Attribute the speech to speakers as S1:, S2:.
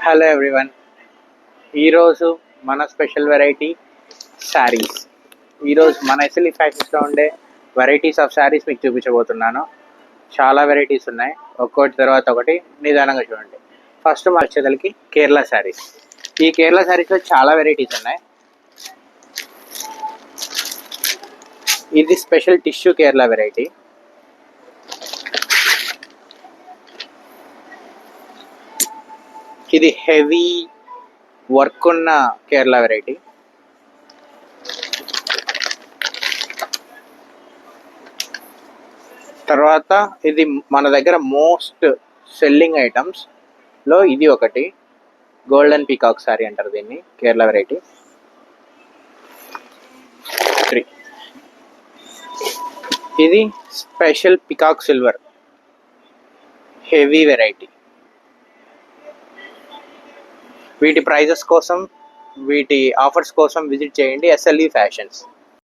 S1: Hello everyone. ఈరోజు మన special variety saris. ఈరోజు మన ఎస్ఎల్ఈ ఫ్యాషన్స్లో ఉండే వెరైటీస్ ఆఫ్ శారీస్ మీకు చూపించబోతున్నాను. చాలా వెరైటీస్ ఉన్నాయి, ఒక్కొక్కటి తర్వాత ఒకటి నిదానంగా చూడండి. ఫస్ట్ మన వచ్చేదలకి కేరళ శారీస్. ఈ కేరళ శారీస్లో చాలా వెరైటీస్ ఉన్నాయి. ఇది స్పెషల్ టిష్యూ కేరళ వెరైటీ. ఇది హెవీ వర్క్ ఉన్న కేరళ వెరైటీ. తర్వాత ఇది మన దగ్గర మోస్ట్ సెల్లింగ్ ఐటమ్స్లో ఇది ఒకటి. గోల్డెన్ పీకాక్ శారీ అంటారు దీన్ని, కేరళ వెరైటీ. ఇది special peacock silver heavy variety. వీటి ప్రైజెస్ కోసం, వీటి ఆఫర్స్ కోసం విజిట్ చేయండి ఎస్ఎల్ఈ ఫ్యాషన్స్.